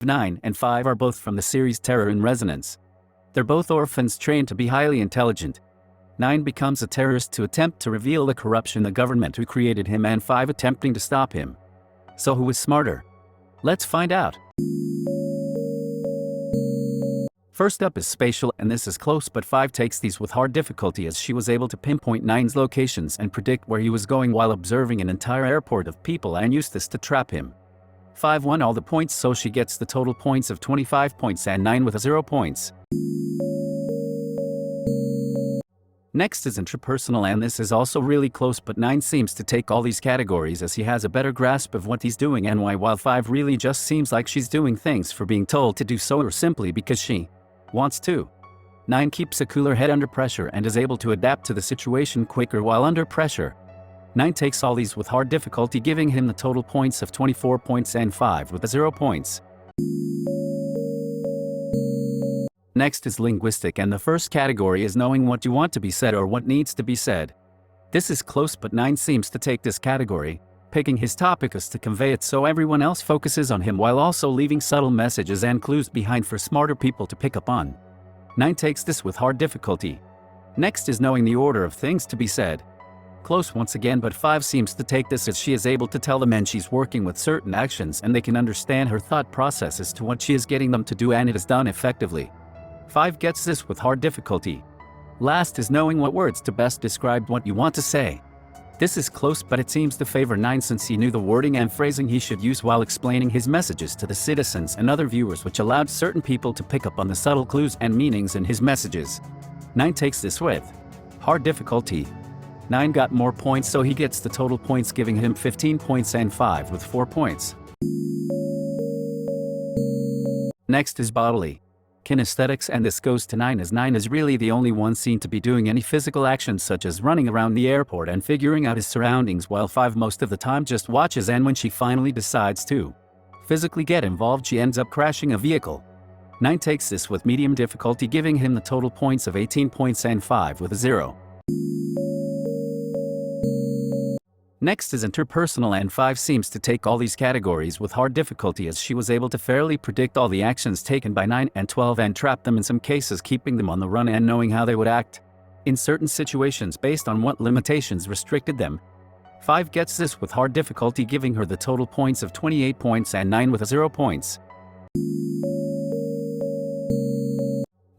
9 and 5 are both from the series Terror in Resonance. They're both orphans trained to be highly intelligent. 9 becomes a terrorist to attempt to reveal the corruption the government who created him, and 5 attempting to stop him. So who is smarter? Let's find out. First up is spatial, and this is close, but 5 takes these with hard difficulty as she was able to pinpoint 9's locations and predict where he was going while observing an entire airport of people and used this to trap him. 5 won all the points, so she gets the total points of 25 points and 9 with 0 points. Next is interpersonal, and this is also really close, but 9 seems to take all these categories as he has a better grasp of what he's doing and why, while 5 really just seems like she's doing things for being told to do so or simply because she wants to. 9 keeps a cooler head under pressure and is able to adapt to the situation quicker while under pressure. 9 takes all these with hard difficulty, giving him the total points of 24 points and 5 with 0 points. Next is linguistic, and the first category is knowing what you want to be said or what needs to be said. This is close, but 9 seems to take this category, picking his topic as to convey it so everyone else focuses on him while also leaving subtle messages and clues behind for smarter people to pick up on. 9 takes this with hard difficulty. Next is knowing the order of things to be said. Close once again, but 5 seems to take this as she is able to tell the men she's working with certain actions and they can understand her thought process as to what she is getting them to do, and it is done effectively. 5 gets this with hard difficulty. Last is knowing what words to best describe what you want to say. This is close, but it seems to favor 9 since he knew the wording and phrasing he should use while explaining his messages to the citizens and other viewers, which allowed certain people to pick up on the subtle clues and meanings in his messages. 9 takes this with hard difficulty. 9 got more points, so he gets the total points, giving him 15 points and 5 with 4 points. Next is bodily kinesthetics, and this goes to 9 as 9 is really the only one seen to be doing any physical actions such as running around the airport and figuring out his surroundings, while 5 most of the time just watches, and when she finally decides to physically get involved she ends up crashing a vehicle. 9 takes this with medium difficulty, giving him the total points of 18 points and 5 with 0. Next is interpersonal, and 5 seems to take all these categories with hard difficulty as she was able to fairly predict all the actions taken by 9 and 12 and trap them in some cases, keeping them on the run and knowing how they would act in certain situations based on what limitations restricted them. 5 gets this with hard difficulty, giving her the total points of 28 points and 9 with 0 points.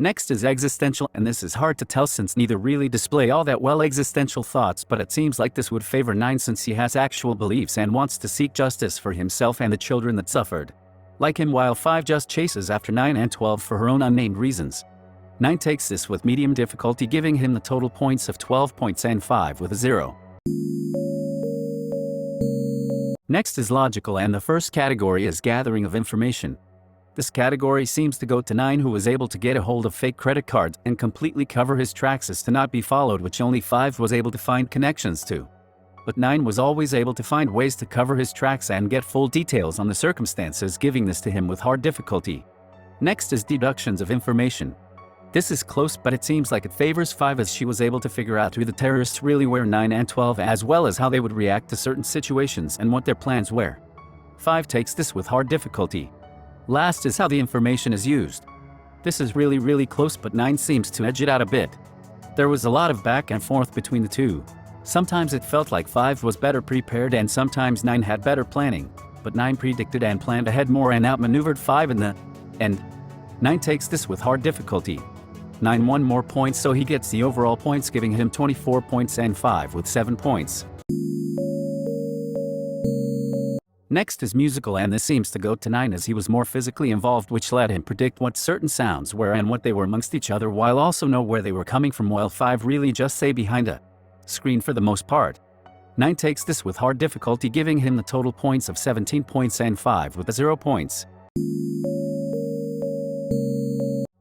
Next is existential, and this is hard to tell since neither really display all that well existential thoughts, but it seems like this would favor 9 since he has actual beliefs and wants to seek justice for himself and the children that suffered like him, while 5 just chases after 9 and 12 for her own unnamed reasons. 9 takes this with medium difficulty, giving him the total points of 12 points and 5 with 0. Next is logical, and the first category is gathering of information. This category seems to go to 9, who was able to get a hold of fake credit cards and completely cover his tracks as to not be followed, which only 5 was able to find connections to. But 9 was always able to find ways to cover his tracks and get full details on the circumstances, giving this to him with hard difficulty. Next is deductions of information. This is close, but it seems like it favors 5 as she was able to figure out who the terrorists really were, 9 and 12, as well as how they would react to certain situations and what their plans were. 5 takes this with hard difficulty. Last is how the information is used. This is really close, but 9 seems to edge it out a bit. There was a lot of back and forth between the two. Sometimes it felt like 5 was better prepared and sometimes 9 had better planning, but 9 predicted and planned ahead more and outmaneuvered 5 in the end. 9 takes this with hard difficulty. 9 won more points, so he gets the overall points, giving him 24 points and 5 with 7 points. Next is musical, and this seems to go to 9 as he was more physically involved, which let him predict what certain sounds were and what they were amongst each other, while also know where they were coming from, while 5 really just say behind a screen for the most part. 9 takes this with hard difficulty, giving him the total points of 17 points and 5 with 0 points.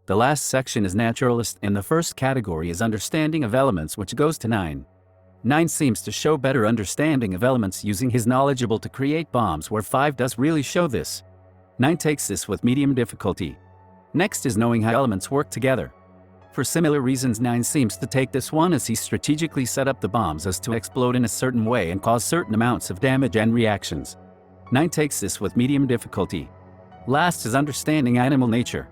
The last section is naturalist, and the first category is understanding of elements, which goes to 9. 9 seems to show better understanding of elements using his knowledgeable to create bombs, where 5 does really show this. 9 takes this with medium difficulty. Next is knowing how elements work together. For similar reasons, 9 seems to take this one as he strategically set up the bombs as to explode in a certain way and cause certain amounts of damage and reactions. 9 takes this with medium difficulty. Last is understanding animal nature.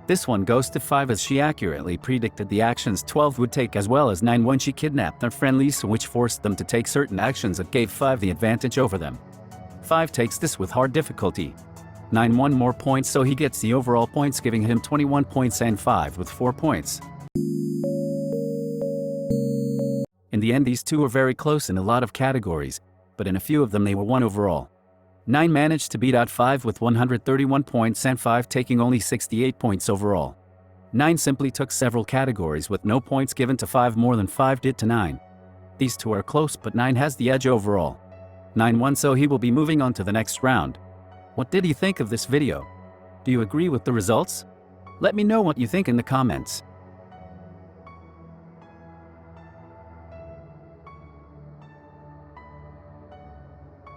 This one goes to 5 as she accurately predicted the actions 12 would take, as well as 9 when she kidnapped their friend Lisa, which forced them to take certain actions that gave 5 the advantage over them. 5 takes this with hard difficulty. 9 won more points, so he gets the overall points, giving him 21 points, and 5 with 4 points. In the end, these two were very close in a lot of categories, but in a few of them they were 1 overall. 9 managed to beat out 5 with 131 points and 5 taking only 68 points overall. 9 simply took several categories with no points given to 5 more than 5 did to 9. These two are close, but 9 has the edge overall. 9 won, so he will be moving on to the next round. What did you think of this video? Do you agree with the results? Let me know what you think in the comments.